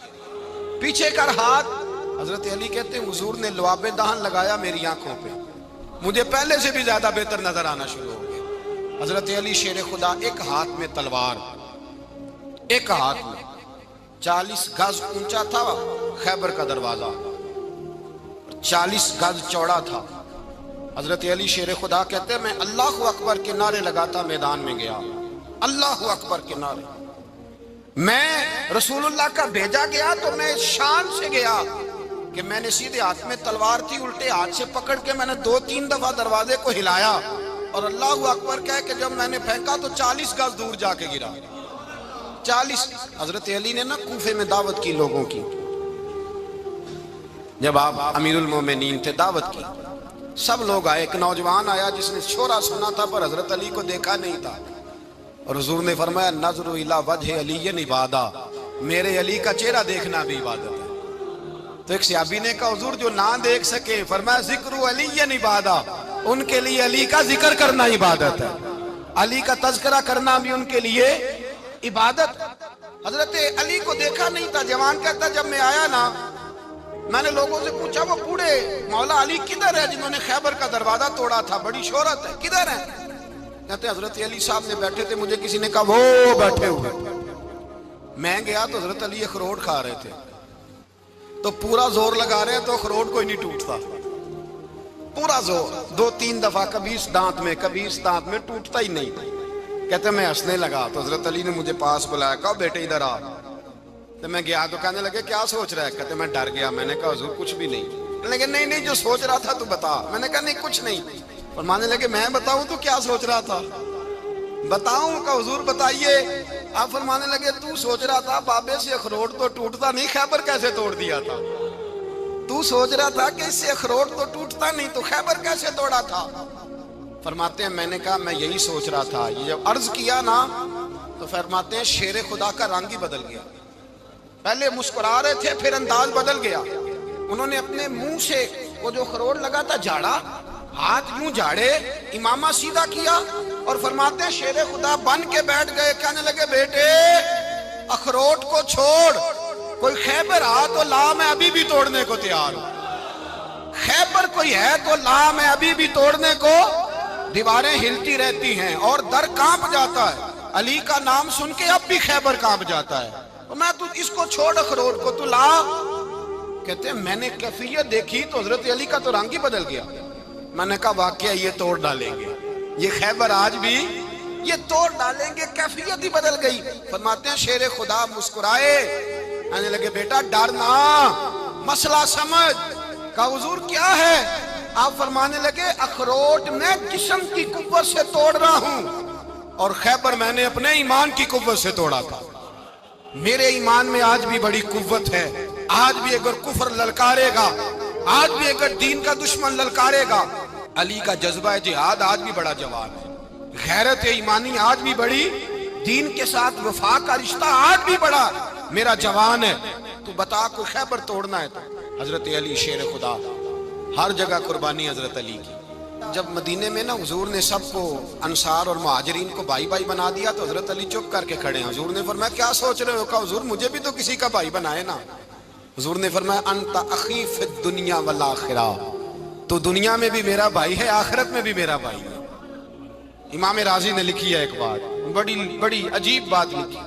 پیچھے کر ہاتھ۔ حضرت علی کہتے ہیں حضور نے لعاب دہن لگایا میری آنکھوں پہ، مجھے پہلے سے بھی زیادہ بہتر نظر آنا شروع ہو گیا۔ حضرت علی شیر خدا، ایک ہاتھ میں تلوار، ایک ہاتھ میں 40 گز اونچا تھا خیبر کا دروازہ، 40 گز چوڑا تھا۔ حضرت علی شیر خدا کہتے ہیں میں اللہ اکبر کے نعرے لگاتا میدان میں گیا، اللہ اکبر کے نعرے۔ میں رسول اللہ کا بھیجا گیا تو میں شان سے گیا کہ میں نے سیدھے ہاتھ میں تلوار تھی، الٹے ہاتھ سے پکڑ کے میں نے 2-3 دفعہ دروازے کو ہلایا اور اللہ اکبر کہہ کہ جب میں نے پھینکا تو 40 گز دور جا کے گرا۔ 40۔ حضرت علی نے نا کوفے میں دعوت کی لوگوں کی، جب آپ امیر المومنین تھے، دعوت کی، سب لوگ آئے۔ ایک نوجوان آیا جس نے شورا سنا تھا پر حضرت علی کو دیکھا نہیں تھا، اور حضور نے فرمایا نظر الی وجہ علی عبادہ، میرے علی کا چہرہ دیکھنا بھی عبادت ہے۔ تو ایک صحابی نے کہا حضور جو نہ دیکھ سکے، فرمایا ذکر علی عبادہ، ان کے لیے علی کا ذکر کرنا عبادت ہے، علی کا تذکرہ کرنا بھی ان کے لیے عبادت۔ حضرت علی کو دیکھا نہیں تھا۔ جوان کہتا جب میں آیا نا، میں نے لوگوں سے پوچھا وہ بوڑھے مولا علی کدھر ہے جنہوں نے خیبر کا دروازہ توڑا تھا، بڑی شہرت ہے، کدھر ہے؟ کہتے حضرت علی صاحب نے بیٹھے تھے، مجھے کسی نے کہا وہ بیٹھے ہوئے۔ میں گیا تو حضرت علی اخروٹ کھا رہے تھے، تو پورا زور لگا رہے ہیں تو اخروٹ کوئی نہیں ٹوٹتا، پورا زور 2-3 دفعہ، کبھی اس دانت میں کبھی اس دانت میں، ٹوٹتا ہی نہیں۔ کہتے میں ہنسنے لگا تو حضرت علی نے مجھے پاس بلایا، کہا بیٹے ادھر آ۔ تو میں گیا تو کہنے لگے کیا سوچ رہا ہے؟ کہتے میں ڈر گیا۔ میں نے کہا حضور کچھ بھی نہیں۔ لیکن نہیں جو سوچ رہا تھا تو بتا۔ میں نے کہا نہیں کچھ نہیں۔ فرمانے لگے میں بتاؤں تو کیا سوچ رہا تھا؟ بتاؤں؟ کہ حضور بتائیے۔ آپ فرمانے لگے تو سوچ رہا تھا بابے سے اخروٹ تو ٹوٹتا نہیں، خیبر کیسے توڑ دیا تھا؟ تو سوچ رہا تھا کہ اس سے اخروٹ تو ٹوٹتا نہیں، تو خیبر کیسے توڑا تھا؟ فرماتے ہیں میں نے کہا میں یہی سوچ رہا تھا۔ یہ جب عرض کیا نا تو فرماتے ہیں شیر خدا کا رنگ ہی بدل گیا، پہلے مسکرا رہے تھے پھر انداز بدل گیا۔ انہوں نے اپنے منہ سے وہ جو اخروٹ لگا تھا جھاڑا، ہاتھ یوں جھاڑے، امامہ سیدھا کیا، اور فرماتے ہیں شیر خدا بن کے بیٹھ گئے۔ کہنے لگے بیٹے اخروٹ کو چھوڑ، کوئی خیبر آ تو لا، میں ابھی بھی توڑنے کو تیار ہوں۔ خیبر کوئی ہے تو لا، میں ابھی بھی توڑنے کو۔ دیواریں ہلتی رہتی ہیں اور در کانپ جاتا ہے، علی کا نام سن کے اب بھی خیبر کانپ جاتا ہے، میں تو اس کو چھوڑ اخروٹ کو تو لا۔ کہتے ہیں میں نے کیفیت دیکھی تو حضرت علی کا تو رنگ ہی بدل گیا۔ میں نے کہا واقعہ یہ توڑ ڈالیں گے، یہ خیبر آج بھی یہ توڑ ڈالیں گے، کیفیت ہی بدل گئی۔ فرماتے ہیں شیر خدا مسکرائے، کہنے لگے بیٹا ڈرنا، مسئلہ سمجھ۔ کہا حضور کیا ہے؟ آپ فرمانے لگے اخروٹ میں جسم کی قوت سے توڑ رہا ہوں، اور خیبر میں نے اپنے ایمان کی قوت سے توڑا تھا۔ میرے ایمان میں آج بھی بڑی قوت ہے، آج بھی اگر کفر للکارے گا، آج بھی اگر دین کا دشمن للکارے گا، علی کا جذبہ جہاد آج بھی بڑا جوان ہے، غیرت ایمانی آج بھی بڑی، دین کے ساتھ وفا کا رشتہ آج بھی بڑا میرا جوان ہے۔ تو بتا کوئی خیبر توڑنا ہے تو حضرت علی شیر خدا، ہر جگہ قربانی حضرت علی کی۔ جب مدینے میں نا حضور نے سب کو انصار اور مہاجرین کو بھائی بھائی بنا دیا تو حضرت علی چپ کر کے کھڑے ہیں۔ حضور نے فرمایا کیا سوچ رہے ہو؟ کہا حضور مجھے بھی تو کسی کا بھائی بنائے نا۔ حضور نے فرمایا انت اخی فی الدنیا والآخرہ، تو دنیا میں بھی میرا بھائی ہے، آخرت میں بھی میرا بھائی ہے۔ امام راضی نے لکھی ہے ایک بات، بڑی عجیب بات لکھی۔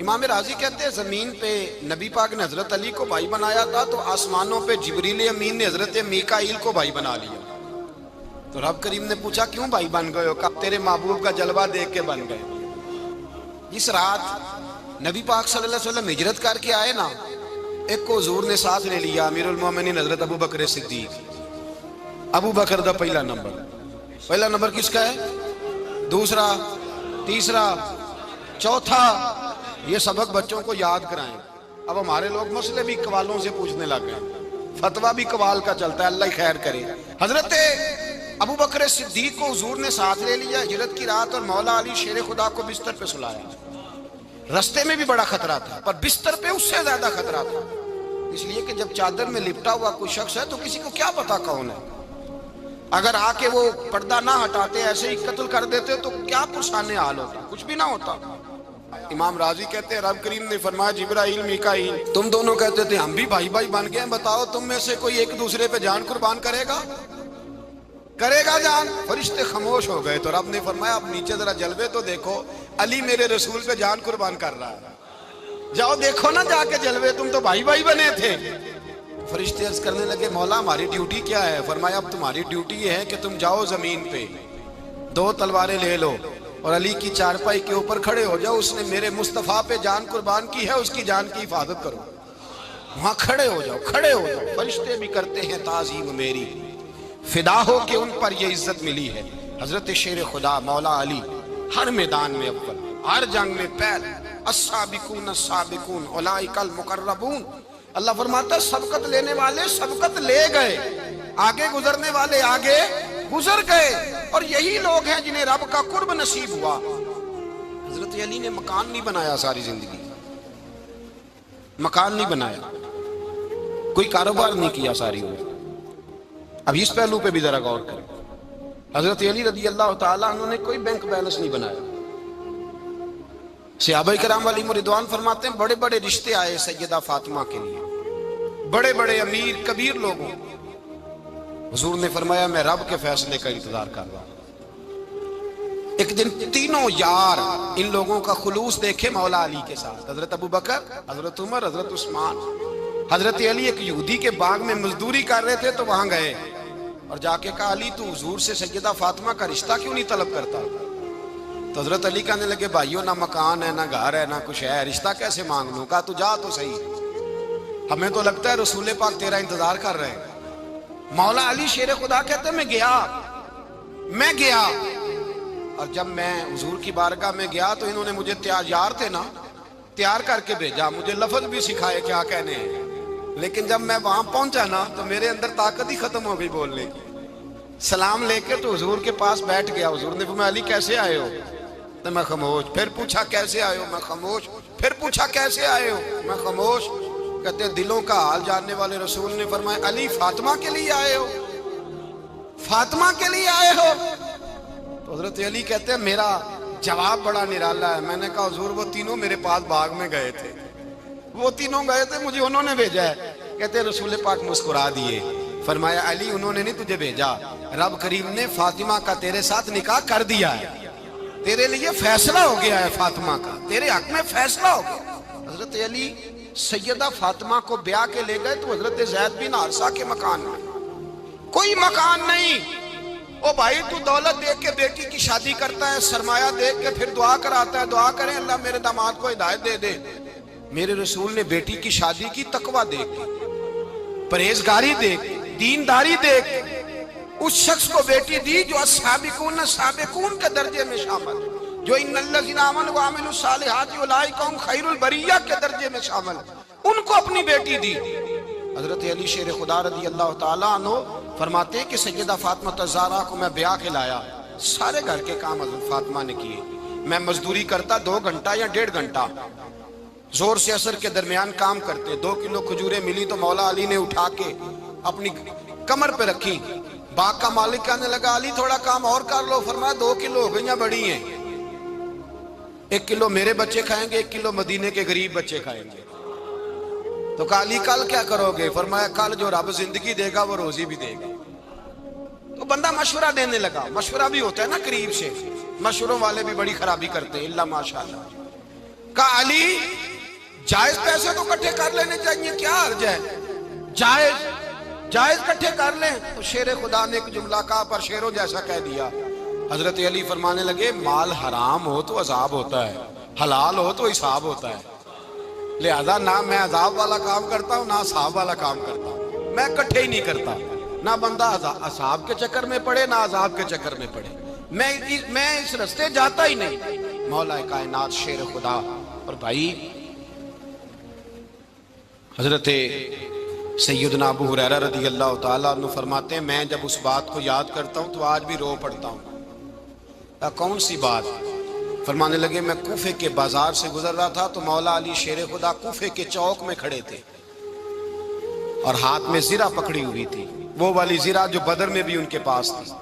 امام راضی کہتے ہیں زمین پہ نبی پاک نے حضرت علی کو بھائی بنایا تھا تو آسمانوں پہ جبریل امین نے حضرت میکائیل کو بھائی بنا لیا۔ تو رب کریم نے پوچھا کیوں بھائی بن گئے ہو؟ کہا تیرے محبوب کا جلوہ دیکھ کے بن گئے۔ اس رات نبی پاک صلی اللہ علیہ وسلم ہجرت کر کے آئے نا، ایک کو حضور نے ساتھ لے لیا، امیر المومنین حضرت ابو بکر صدیق۔ ابو بکر دا پہلا نمبر کس کا ہے؟ دوسرا، تیسرا، چوتھا، یہ سبق بچوں کو یاد کرائیں۔ اب ہمارے لوگ مسئلے بھی قوالوں سے پوچھنے لگ گئے، فتویٰ بھی قوال کا چلتا ہے، اللہ ہی خیر کرے۔ حضرت ابو بکر صدیق کو حضور نے ساتھ لے لیا ہجرت کی رات، اور مولا علی شیر خدا کو بستر پہ سلایا۔ رستے میں بھی بڑا خطرہ تھا پر بستر پہ اس سے زیادہ خطرہ تھا، اس لیے کہ جب چادر میں لپٹا ہوا کوئی شخص ہے تو کسی کو کیا پتا کون ہے، اگر آ کے وہ پردہ نہ ہٹاتے ایسے ہی قتل کر دیتے تو کیا پرسانے حال ہوتا، کچھ بھی نہ ہوتا۔ امام راضی کہتے ہیں رب کریم نے فرمایا جبرائیل میکائیل تم دونوں کہتے تھے ہم بھی بھائی بھائی بن گئے ہیں، بتاؤ تم میں سے کوئی ایک دوسرے پہ جان قربان کرے گا؟ کرے گا جان؟ فرشتے خاموش ہو گئے تو رب نے فرمایا اب نیچے ذرا جلوے تو دیکھو، علی میرے رسول پہ جان قربان کر رہا ہے، جاؤ دیکھو نا جا کے جلوے، تم تو بھائی بھائی بنے تھے۔ فرشتے عرض کرنے لگے مولا ہماری ڈیوٹی کیا ہے؟ فرمایا اب تمہاری ڈیوٹی یہ ہے کہ تم جاؤ زمین پہ 2 تلواریں لے لو اور علی کی چارپائی کے اوپر کھڑے ہو جاؤ، اس نے میرے مصطفیٰ پہ جان قربان کی ہے، اس کی جان کی حفاظت کرو۔ وہاں کھڑے ہو جاؤ، کھڑے ہو جاؤ۔ فرشتے بھی کرتے ہیں تعظیم میری، فدا ہو کہ ان پر یہ عزت ملی ہے۔ حضرت شیر خدا مولا علی ہر میدان میں اول، ہر جنگ میں پہل، السابقون السابقون اولئک المقربون۔ اللہ فرماتا ہے سبقت لینے والے سبقت لے گئے، آگے گزرنے والے آگے گزر گئے، اور یہی لوگ ہیں جنہیں رب کا قرب نصیب ہوا۔ حضرت علی نے مکان نہیں بنایا ساری زندگی، مکان نہیں بنایا، کوئی کاروبار نہیں کیا ساری عمر۔ اب اس پہلو پہ بھی ذرا غور کریں، حضرت علی رضی اللہ تعالیٰ انہوں نے کوئی بینک بیلنس نہیں بنایا۔ صحابہ کرام علیہم رضوان فرماتے ہیں بڑے بڑے رشتے آئے سیدہ فاطمہ کے لیے، بڑے بڑے امیر کبیر لوگوں، حضور نے فرمایا میں رب کے فیصلے کا انتظار کر رہا ہوں۔ ایک دن تینوں یار ان لوگوں کا خلوص دیکھے مولا علی کے ساتھ، حضرت ابو بکر، حضرت عمر، حضرت عثمان۔ حضرت علی ایک یہودی کے باغ میں مزدوری کر رہے تھے تو وہاں گئے اور جا کے کہا علی تو حضور سے سیدہ فاطمہ کا رشتہ کیوں نہیں طلب کرتا؟ تو حضرت علی کہنے لگے بھائیو نہ مکان ہے نہ گھر ہے نہ کچھ ہے، رشتہ کیسے مانگ لوں؟ کہا تو جا تو صحیح، ہمیں تو لگتا ہے رسول پاک تیرا انتظار کر رہے ہیں۔ مولا علی شیر خدا کہتے ہیں میں گیا اور جب میں حضور کی بارگاہ میں گیا تو انہوں نے مجھے یار تھے نا تیار کر کے بھیجا، مجھے لفظ بھی سکھائے کیا کہنے ہیں، لیکن جب میں وہاں پہنچا نا تو میرے اندر طاقت ہی ختم ہو گئی بولنے کی۔ سلام لے کے تو حضور کے پاس بیٹھ گیا، حضور نے فرمایا علی کیسے آئے ہو؟ تو میں خاموش، پھر پوچھا کیسے آئے ہو؟ میں خاموش، پھر پوچھا کیسے آئے ہو؟ میں خاموش۔ کہتے ہیں دلوں کا حال جاننے والے رسول نے فرمایا علی فاطمہ کے لیے آئے ہو؟ فاطمہ کے لیے آئے ہو؟ تو حضرت علی کہتے ہیں میرا جواب بڑا نرالا ہے۔ میں نے کہا حضور وہ تینوں میرے پاس باغ میں گئے تھے، وہ تینوں گئے تھے، مجھے انہوں نے بھیجا ہے۔ کہتے ہیں رسول پاک مسکرا دیے، فرمایا علی انہوں نے نہیں تجھے بھیجا، رب کریم نے فاطمہ کا تیرے ساتھ نکاح کر دیا ہے، تیرے لیے فیصلہ ہو گیا ہے، فاطمہ کا تیرے حق میں فیصلہ ہو گیا۔ حضرت علی سیدہ فاطمہ کو بیاہ کے لے گئے تو حضرت زید بن حارثہ کے مکان میں کوئی مکان نہیں۔ او بھائی تو دولت دیکھ کے بیٹی کی شادی کرتا ہے، سرمایہ دیکھ کے پھر دعا کراتا ہے، دعا کریں اللہ میرے داماد کو ہدایت دے دے۔ میرے رسول نے بیٹی کی شادی کی تقوی دیکھ کے، پرہیزگاری دیکھ کے، دینداری دیکھ کے، اس شخص کو بیٹی دی جو السابقون السابقون کے درجے میں شامل، جو ان الذین آمنوا وعملوا الصالحات اولئک هم خیر البریہ کے درجے میں شامل، ان کو اپنی بیٹی دی۔ حضرت علی شیر خدا رضی اللہ تعالیٰ عنہ فرماتے ہیں کہ سیدہ فاطمہ الزہرا کو میں بیاہ کے لایا، سارے گھر کے کام حضرت فاطمہ نے کیے، میں مزدوری کرتا 2 گھنٹہ یا 1.5 گھنٹہ، زور سے عصر کے درمیان کام کرتے، 2 کلو کھجوریں ملی تو مولا علی نے اٹھا کے اپنی کمر پہ رکھی۔ باغ کا مالک کہنے لگا علی تھوڑا کام اور کر لو، فرمایا 2 کلو ہو گئیں بڑی ہیں، 1 کلو میرے بچے کھائیں گے، 1 کلو مدینے کے غریب بچے کھائیں گے۔ تو کہا علی کل کیا کرو گے؟ فرمایا کل جو رب زندگی دے گا وہ روزی بھی دے گا۔ تو بندہ مشورہ دینے لگا، مشورہ بھی ہوتا ہے نا قریب سے، مشوروں والے بھی بڑی خرابی کرتے ہیں اللہ ماشاءاللہ۔ کہا علی جائز پیسے تو کٹھے کر لینے چاہیے، کیا حرج ہے، جائز کٹھے کر لیں۔ تو شیر خدا نے ایک جملہ کہا پر شیروں جیسا کہہ دیا۔ حضرت علی فرمانے لگے مال حرام ہو تو عذاب ہوتا ہے، حلال ہو تو حساب ہوتا ہے، لہذا نہ میں عذاب والا کام کرتا ہوں نہ حساب والا کام کرتا ہوں، میں کٹھے ہی نہیں کرتا، نہ بندہ حساب کے چکر میں پڑے نہ عذاب کے چکر میں پڑے، میں اس رستے جاتا ہی نہیں۔ مولا کائنات شیر خدا۔ اور بھائی حضرت سیدنا ابو ہریرہ رضی اللہ تعالیٰ عنہ فرماتے ہیں میں جب اس بات کو یاد کرتا ہوں تو آج بھی رو پڑتا ہوں۔ کون سی بات؟ فرمانے لگے میں کوفے کے بازار سے گزر رہا تھا تو مولا علی شیر خدا کوفے کے چوک میں کھڑے تھے اور ہاتھ میں زرہ پکڑی ہوئی تھی، وہ والی زرہ جو بدر میں بھی ان کے پاس تھی،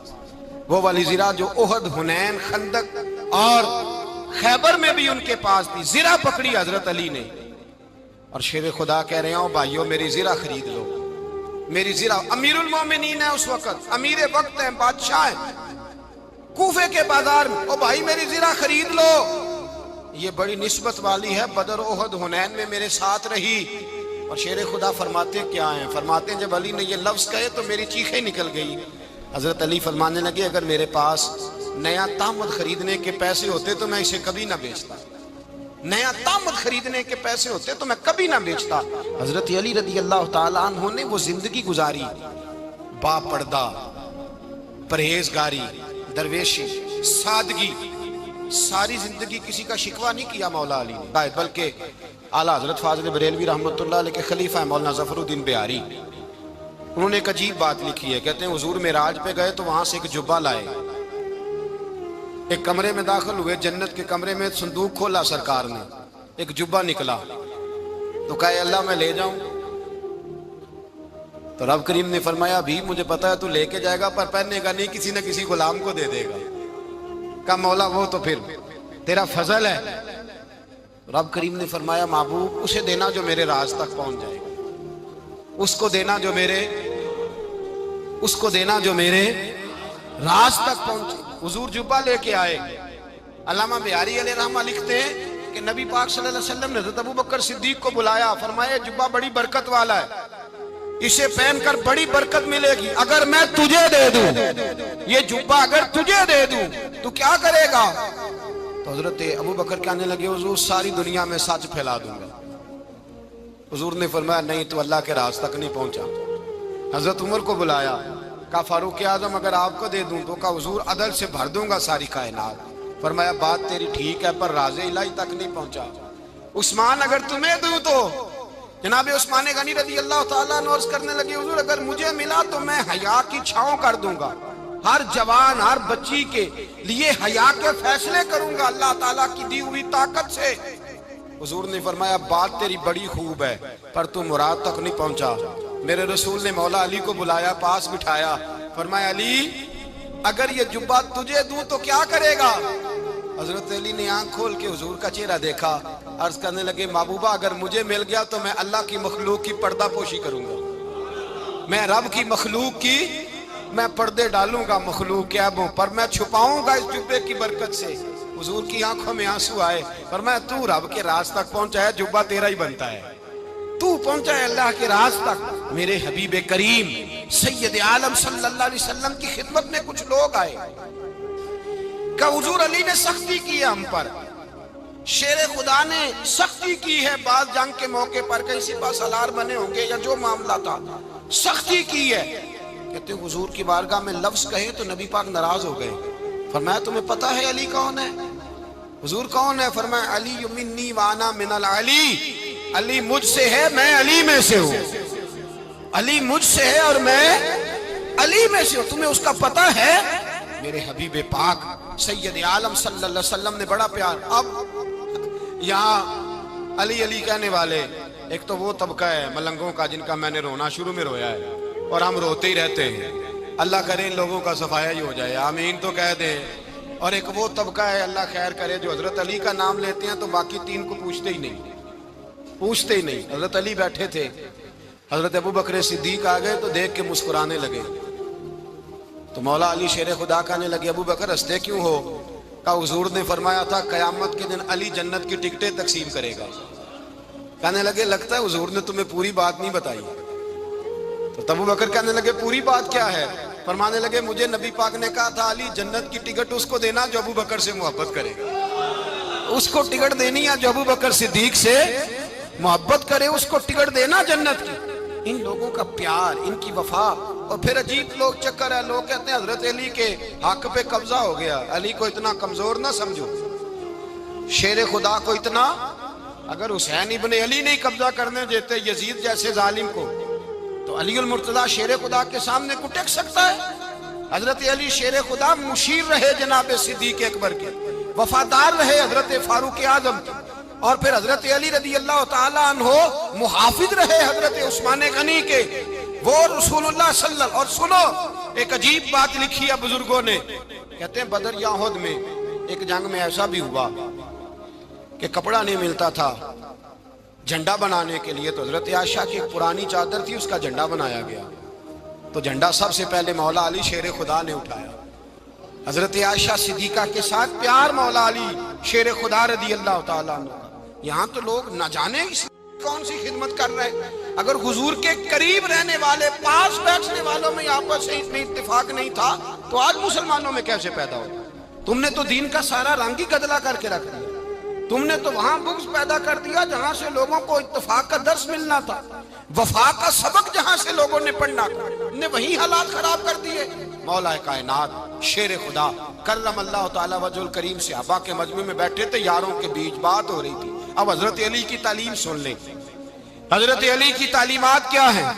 وہ والی زرہ جو احد، حنین، خندق اور خیبر میں بھی ان کے پاس تھی۔ زرہ پکڑی حضرت علی نے اور شیر خدا کہہ رہے ہوں بھائیو میری زرہ خرید لو، میری زرہ امیر المومنین ہے اس وقت، امیر وقت ہیں، بادشاہ ہیں، کوفے کے بازار میں، او بھائی میری زرہ خرید لو، یہ بڑی نسبت والی ہے، بدر احد حنین میں میرے ساتھ رہی۔ اور شیر خدا فرماتے کیا ہیں؟ فرماتے ہیں جب علی نے یہ لفظ کہے تو میری چیخیں نکل گئی۔ حضرت علی فرمانے لگے اگر میرے پاس نیا تامد خریدنے کے پیسے ہوتے تو میں اسے کبھی نہ بیچتا، نیا تامد خریدنے کے پیسے ہوتے تو میں کبھی نہ بیچتا۔ حضرت علی رضی اللہ تعالیٰ عنہ نے وہ زندگی گزاری، با پردہ، پرہیزگاری، درویشی، سادگی، ساری زندگی کسی کا شکوہ نہیں کیا مولا علی نے، بلکہ اعلیٰ حضرت فاضل بریلوی رحمۃ اللہ علیہ کے خلیفہ مولانا ظفر الدین بہاری، انہوں نے ایک عجیب بات لکھی ہے، کہتے ہیں حضور معراج پہ گئے تو وہاں سے ایک جبہ لائے، ایک کمرے میں داخل ہوئے، جنت کے کمرے میں صندوق کھولا سرکار نے، ایک جبہ نکلا تو کہا اے اللہ میں لے جاؤں؟ تو رب کریم نے فرمایا ابھی مجھے پتا ہے تو لے کے جائے گا پر پہننے کا نہیں، کسی نہ کسی غلام کو دے دے گا۔ کہا مولا وہ تو پھر تیرا فضل ہے۔ رب کریم نے فرمایا محبوب اسے دینا جو میرے راز تک پہنچ جائے گا، اس کو دینا جو میرے راز تک پہنچے۔ حضور جبہ لے کے آئے۔ علامہ بہاری علیہ رحمہ لکھتے ہیں کہ نبی پاک صلی اللہ علیہ وسلم نے حضرت ابوبکر صدیق کو بلایا، فرمایا جبہ بڑی برکت والا ہے، اسے پہن کر بڑی برکت ملے گی، اگر میں تجھے دے دوں، یہ جبہ اگر تجھے دے دوں تو کیا کرے گا؟ تو حضرت ابوبکر کہنے لگے حضور ساری دنیا میں سچ پھیلا دوں گا۔ حضور نے فرمایا نہیں تو اللہ کے راز تک نہیں پہنچا۔ حضرت عمر کو بلایا، کہا فاروق اعظم اگر آپ کو دے دوں تو کہا حضور عدل سے بھر دوں گا ساری کائنات۔ فرمایا بات تیری ٹھیک ہے پر راز الہی تک نہیں پہنچا۔ عثمان اگر تمہیں دوں تو جناب عثمان غنی رضی اللہ تعالیٰ عنہ عرض کرنے لگے حضور اگر مجھے ملا تو میں حیا کی چھاؤں کر دوں گا، ہر جوان ہر بچی کے لیے حیا کے فیصلے کروں گا اللہ تعالیٰ کی دی ہوئی طاقت سے۔ حضور نے فرمایا بات تیری بڑی خوب ہے پر تو مراد تک نہیں پہنچا۔ میرے رسول نے مولا علی کو بلایا، پاس بٹھایا، فرمایا علی اگر یہ جبہ تجھے دوں تو کیا کرے گا؟ حضرت علی نے آنکھ کھول کے حضور کا چہرہ دیکھا، عرض کرنے لگے محبوبہ اگر مجھے مل گیا تو میں اللہ کی مخلوق کی پردہ پوشی کروں گا، میں رب کی مخلوق کی میں پردے ڈالوں گا مخلوق کے عیبوں پر، میں چھپاؤں گا اس جبے کی برکت سے۔ حضور کی آنکھوں میں آنسو آئے، فرمایا تو رب کے راز تک پہنچا ہے، جبہ تیرا ہی بنتا ہے، تو پہنچا ہے اللہ کے راز تک۔ میرے حبیب کریم سید عالم صلی اللہ علیہ وسلم کی خدمت میں کچھ لوگ آئے کہ حضور علی نے سختی کی ہے ہم پر، شیر خدا نے سختی کی ہے، بعض جنگ کے موقع پر کہیں سپہ سالار بنے ہوں گے یا جو معاملہ تھا سختی کی ہے۔ کہتے ہیں حضور کی بارگاہ میں لفظ کہے تو نبی پاک ناراض ہو گئے۔ فرمایا تمہیں پتہ ہے علی کون ہے؟ حضور کون ہے؟ فرمایا علی منی وانا من العلی، علی مجھ سے ہے میں علی میں سے ہوں، علی مجھ سے ہے اور میں علی میں سے ہوں، تمہیں اس کا پتہ ہے؟ میرے حبیب پاک سید عالم صلی اللہ علیہ وسلم نے بڑا پیار۔ اب یہاں علی علی کہنے والے ایک تو وہ طبقہ ہے ملنگوں کا جن کا میں نے رونا شروع میں رویا ہے اور ہم روتے ہی رہتے ہیں، اللہ کرے ان لوگوں کا صفایا ہی ہو جائے، آمین تو کہہ دیں۔ اور ایک وہ طبقہ ہے اللہ خیر کرے جو حضرت علی کا نام لیتے ہیں تو باقی تین کو پوچھتے ہی نہیں۔ حضرت علی بیٹھے تھے، حضرت ابوبکر صدیق آ گئے تو دیکھ کے مسکرانے لگے، تو مولا علی شیر خدا کہنے لگے ابوبکر ہنستے کیوں ہو؟ کہا حضور نے فرمایا تھا قیامت کے دن علی جنت کی ٹکٹیں تقسیم کرے گا۔ کہنے لگے لگتا ہے حضور نے تمہیں پوری بات نہیں بتائی۔ تو ابوبکر کہنے لگے پوری بات کیا ہے؟ فرمانے لگے مجھے نبی پاک نے کہا تھا علی جنت کی ٹکٹ اس کو دینا جو ابوبکر سے محبت کرے گا، اس کو ٹکٹ دینی ہے جو ابوبکر صدیق سے محبت کرے، اس کو ٹکٹ دینا جنت کی۔ ان لوگوں کا پیار، ان کی وفا۔ اور پھر عجیب لوگ چکر ہے، لوگ کہتے ہیں حضرت علی کے حق پہ قبضہ ہو گیا، علی کو اتنا کمزور نہ سمجھو، شیر خدا کو اتنا، اگر حسین ابن علی نہیں قبضہ کرنے دیتے یزید جیسے ظالم کو تو علی المرتضیٰ شیر خدا کے سامنے کو ٹک سکتا ہے؟ حضرت علی شیر خدا مشیر رہے جناب صدیق اکبر کے، وفادار رہے حضرت فاروق اعظم کے، اور پھر حضرت علی رضی اللہ تعالیٰ عنہ محافظ رہے حضرت عثمان غنی کے، وہ رسول اللہ صلی اللہ علیہ وسلم۔ اور سنو ایک عجیب بات لکھی ہے بزرگوں نے، کہتے ہیں بدر یا احد میں ایک جنگ میں ایسا بھی ہوا کہ کپڑا نہیں ملتا تھا جھنڈا بنانے کے لیے، تو حضرت عائشہ کی ایک پرانی چادر تھی، اس کا جھنڈا بنایا گیا۔ تو جھنڈا سب سے پہلے مولا علی شیر خدا نے اٹھایا. حضرت عائشہ صدیقہ کے ساتھ پیار مولا علی شیر خدا رضی اللہ تعالیٰ عنہ. یہاں تو لوگ نہ جانے اس کون سی خدمت کر رہے ہیں. اگر حضور کے قریب رہنے والے پاس بیٹھنے والوں میں آپس سے اتنی اتفاق نہیں تھا تو آج مسلمانوں میں کیسے پیدا ہو؟ تم نے تو دین کا سارا رنگ ہی گدلا کر کے رکھ دیا. تم نے تو وہاں بغض پیدا کر دیا جہاں سے لوگوں کو اتفاق کا درس ملنا تھا, وفا کا سبق جہاں سے لوگوں نے پڑھنا تھا, نے وہی حالات خراب کر دیے. مولا کائنات شیر خدا کرم اللہ تعالی وجہ الکریم صحابہ کے مجمع میں بیٹھے تھے, یاروں کے بیچ بات ہو رہی تھی. اب حضرت علی کی تعلیم سن لیں. حضرت علی کی تعلیمات کیا ہیں؟